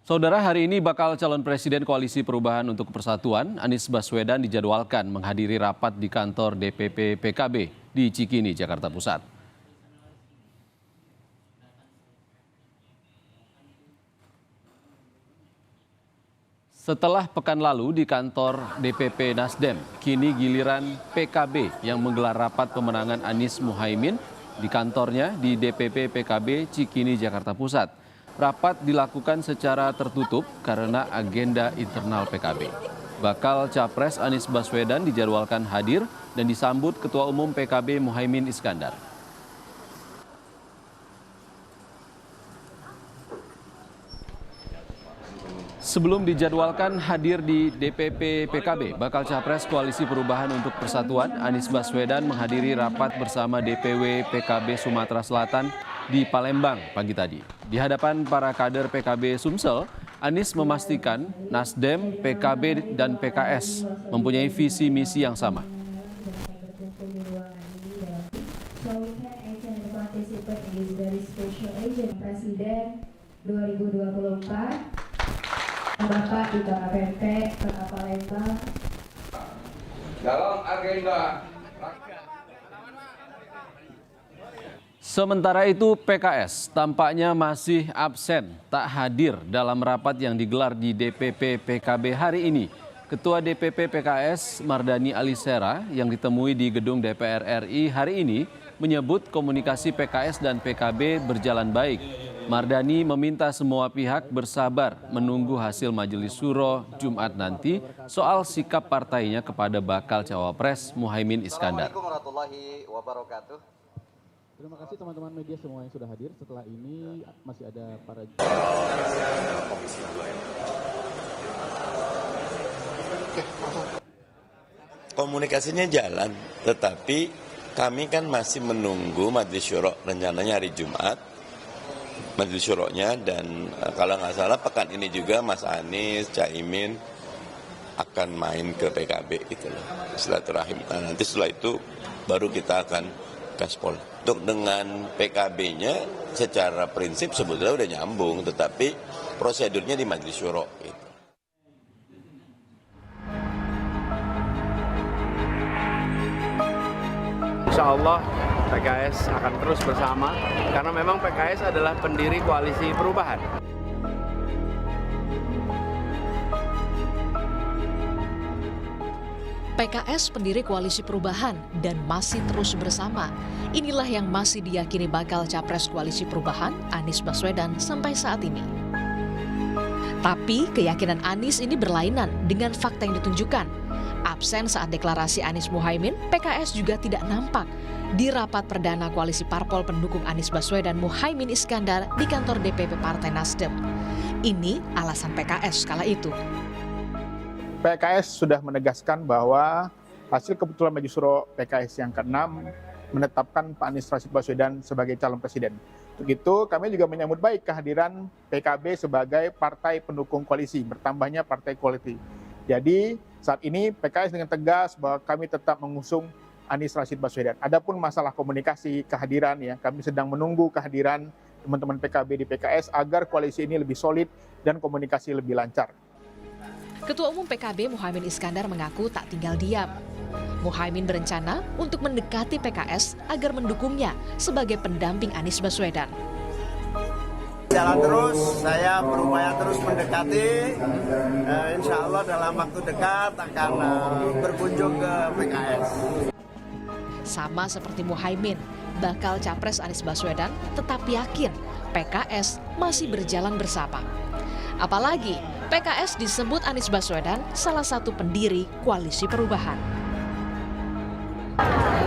Saudara, hari ini bakal calon Presiden Koalisi Perubahan untuk Persatuan, Anies Baswedan dijadwalkan menghadiri rapat di kantor DPP PKB di Cikini, Jakarta Pusat. Setelah pekan lalu di kantor DPP Nasdem, kini giliran PKB yang menggelar rapat pemenangan Anies Muhaimin di kantornya di DPP PKB Cikini, Jakarta Pusat. Rapat dilakukan secara tertutup karena agenda internal PKB. Bakal Capres Anies Baswedan dijadwalkan hadir dan disambut Ketua Umum PKB Muhaimin Iskandar. Sebelum dijadwalkan hadir di DPP PKB, bakal Capres Koalisi Perubahan untuk Persatuan Anies Baswedan menghadiri rapat bersama DPW PKB Sumatera Selatan di Palembang pagi tadi. Di hadapan para kader PKB Sumsel, Anies memastikan Nasdem, PKB, dan PKS mempunyai visi misi yang sama. Presiden 2024, Bapak di KPP Kota Palembang. Dalam agenda Sementara itu PKS tampaknya masih absen, tak hadir dalam rapat yang digelar di DPP PKB hari ini. Ketua DPP PKS Mardani Alisera yang ditemui di gedung DPR RI hari ini menyebut komunikasi PKS dan PKB berjalan baik. Mardani meminta semua pihak bersabar menunggu hasil Majelis Syuro Jumat nanti soal sikap partainya kepada bakal cawapres Muhaimin Iskandar. Assalamualaikum warahmatullahi wabarakatuh. Terima kasih teman-teman media semua yang sudah hadir. Setelah ini masih ada para komunikasinya jalan, tetapi kami kan masih menunggu Majelis Syuro rencananya hari Jumat, Majelis Syuronya, dan kalau nggak salah pekan ini juga Mas Anies, Caimin akan main ke PKB gitu loh, silaturahim. Nah, nanti setelah itu baru kita akan gaspol. Untuk dengan PKB-nya secara prinsip sebetulnya udah nyambung, tetapi prosedurnya di Majelis Syuro gitu. Insya Allah PKS akan terus bersama karena memang PKS adalah pendiri Koalisi Perubahan. PKS pendiri Koalisi Perubahan dan masih terus bersama. Inilah yang masih diyakini bakal Capres Koalisi Perubahan Anies Baswedan sampai saat ini. Tapi keyakinan Anies ini berlainan dengan fakta yang ditunjukkan. Absen saat deklarasi Anies Muhaimin, PKS juga tidak nampak di rapat perdana koalisi parpol pendukung Anies Baswedan Muhaimin Iskandar di kantor DPP Partai Nasdem. Ini alasan PKS kala itu. PKS sudah menegaskan bahwa hasil keputusan Majelis Syuro PKS yang ke-6 menetapkan Pak Anies Rashid Baswedan sebagai calon presiden. Untuk itu kami juga menyambut baik kehadiran PKB sebagai partai pendukung koalisi, bertambahnya partai koalisi. Jadi saat ini PKS dengan tegas bahwa kami tetap mengusung Anies Rashid Baswedan. Adapun masalah komunikasi kehadiran, ya kami sedang menunggu kehadiran teman-teman PKB di PKS agar koalisi ini lebih solid dan komunikasi lebih lancar. Ketua Umum PKB Muhaimin Iskandar mengaku tak tinggal diam. Muhaimin berencana untuk mendekati PKS agar mendukungnya sebagai pendamping Anies Baswedan. Jalan terus, saya berupaya terus mendekati. Insya Allah dalam waktu dekat akan berkunjung ke PKS. Sama seperti Muhaimin, bakal Capres Anies Baswedan tetap yakin PKS masih berjalan bersama. Apalagi PKS disebut Anies Baswedan salah satu pendiri Koalisi Perubahan.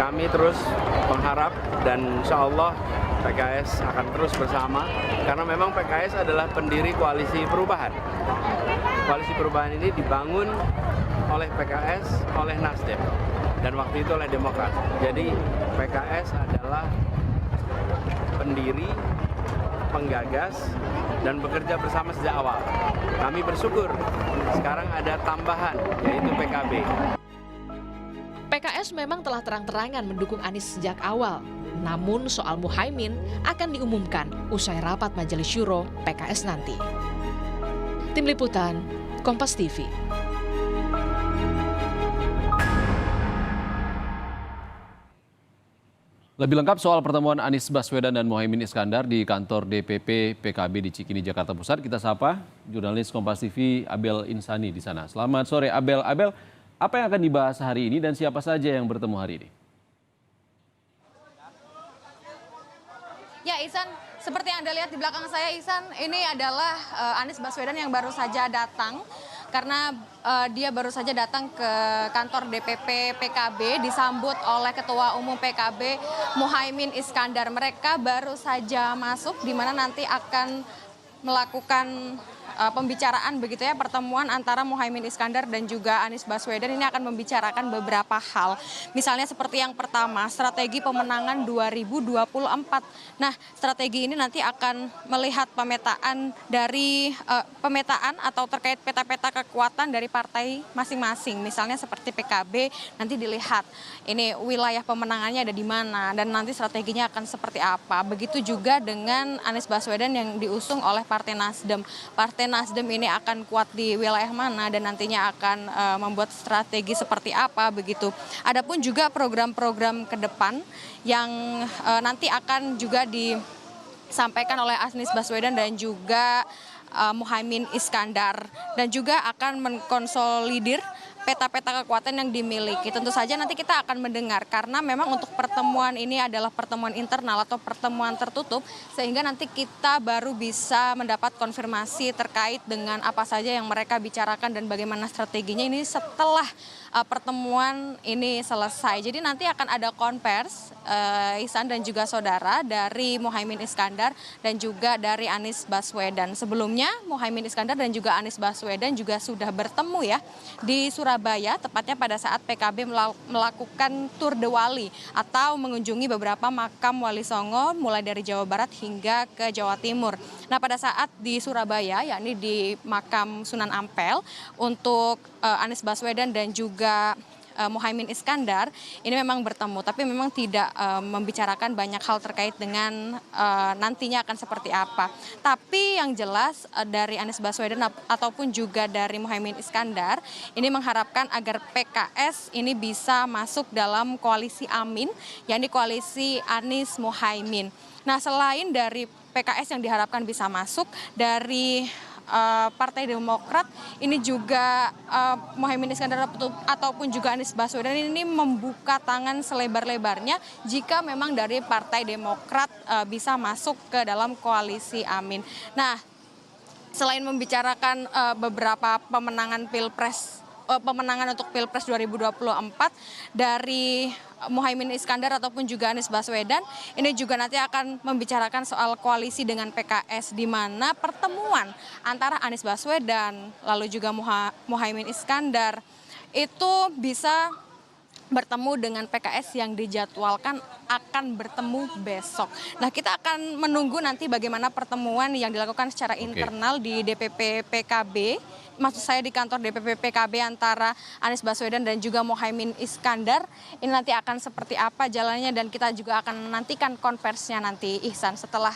Kami terus mengharap dan insya Allah PKS akan terus bersama karena memang PKS adalah pendiri Koalisi Perubahan. Koalisi Perubahan ini dibangun oleh PKS, oleh Nasdem, dan waktu itu oleh Demokrat. Jadi PKS adalah pendiri, penggagas, dan bekerja bersama sejak awal. Kami bersyukur sekarang ada tambahan, yaitu PKB. PKS memang telah terang-terangan mendukung Anies sejak awal. Namun soal Muhaimin akan diumumkan usai rapat Majelis Syuro PKS nanti. Tim Liputan, Kompas TV. Lebih lengkap soal pertemuan Anies Baswedan dan Muhaimin Iskandar di kantor DPP PKB di Cikini, Jakarta Pusat, kita sapa jurnalis Kompas TV Abel Insani di sana. Selamat sore Abel. Abel, apa yang akan dibahas hari ini dan siapa saja yang bertemu hari ini? Ya Ihsan, seperti yang Anda lihat di belakang saya Ihsan, ini adalah Anies Baswedan yang baru saja datang. Karena dia baru saja datang ke kantor DPP PKB disambut oleh Ketua Umum PKB Muhaimin Iskandar. Mereka baru saja masuk di mana nanti akan melakukan pembicaraan begitu ya, pertemuan antara Muhaimin Iskandar dan juga Anies Baswedan. Ini akan membicarakan beberapa hal. Misalnya seperti yang pertama, strategi pemenangan 2024. Nah, strategi ini nanti akan melihat pemetaan dari pemetaan atau terkait peta-peta kekuatan dari partai masing-masing. Misalnya seperti PKB nanti dilihat ini wilayah pemenangannya ada di mana dan nanti strateginya akan seperti apa. Begitu juga dengan Anies Baswedan yang diusung oleh Partai Nasdem. Partai Nasdem ini akan kuat di wilayah mana dan nantinya akan membuat strategi seperti apa begitu. Adapun juga program-program ke depan yang nanti akan juga disampaikan oleh Anies Baswedan dan juga Muhaimin Iskandar, dan juga akan mengkonsolidir peta-peta kekuatan yang dimiliki. Tentu saja nanti kita akan mendengar karena memang untuk pertemuan ini adalah pertemuan internal atau pertemuan tertutup, sehingga nanti kita baru bisa mendapat konfirmasi terkait dengan apa saja yang mereka bicarakan dan bagaimana strateginya ini setelah pertemuan ini selesai. Jadi nanti akan ada konvers Ihsan dan juga saudara dari Muhaimin Iskandar dan juga dari Anies Baswedan. Sebelumnya Muhaimin Iskandar dan juga Anies Baswedan juga sudah bertemu ya di Surabaya, tepatnya pada saat PKB melakukan Tour de Wali atau mengunjungi beberapa makam Wali Songo mulai dari Jawa Barat hingga ke Jawa Timur. Nah, pada saat di Surabaya, yakni di makam Sunan Ampel, untuk Anies Baswedan dan juga Muhaimin Iskandar ini memang bertemu, tapi memang tidak membicarakan banyak hal terkait dengan nantinya akan seperti apa. Tapi yang jelas dari Anies Baswedan ataupun juga dari Muhaimin Iskandar ini mengharapkan agar PKS ini bisa masuk dalam koalisi Amin, yakni koalisi Anies Muhaimin. Nah, selain dari PKS yang diharapkan bisa masuk, dari Partai Demokrat ini juga Muhaimin Iskandar ataupun juga Anies Baswedan ini membuka tangan selebar-lebarnya jika memang dari Partai Demokrat bisa masuk ke dalam koalisi Amin. Nah, selain membicarakan beberapa pemenangan untuk Pilpres 2024 dari Muhaimin Iskandar ataupun juga Anies Baswedan, ini juga nanti akan membicarakan soal koalisi dengan PKS, di mana pertemuan antara Anies Baswedan lalu juga Muhaimin Iskandar itu bisa bertemu dengan PKS yang dijadwalkan akan bertemu besok. Nah, kita akan menunggu nanti bagaimana pertemuan yang dilakukan secara internal di DPP PKB, maksud saya di kantor DPP PKB antara Anies Baswedan dan juga Muhaimin Iskandar. Ini nanti akan seperti apa jalannya dan kita juga akan menantikan konversinya nanti, Ihsan, setelah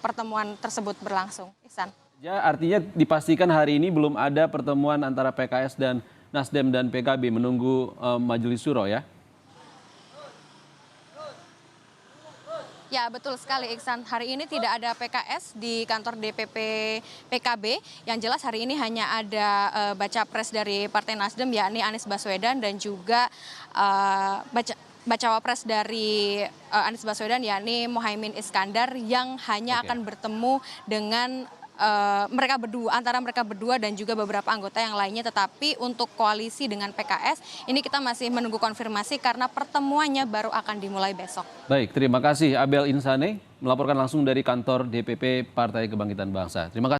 pertemuan tersebut berlangsung. Ihsan. Ya, artinya dipastikan hari ini belum ada pertemuan antara PKS dan Nasdem dan PKB, menunggu Majelis Syuro ya? Ya, betul sekali Iksan. Hari ini tidak ada PKS di kantor DPP PKB. Yang jelas hari ini hanya ada baca pres dari Partai Nasdem, yakni Anies Baswedan, dan juga bacawa pres dari Anies Baswedan, yakni Muhaimin Iskandar, yang hanya akan bertemu dengan antara mereka berdua dan juga beberapa anggota yang lainnya. Tetapi untuk koalisi dengan PKS ini kita masih menunggu konfirmasi karena pertemuannya baru akan dimulai besok. Baik, terima kasih Abel Insani melaporkan langsung dari kantor DPP Partai Kebangkitan Bangsa. Terima kasih.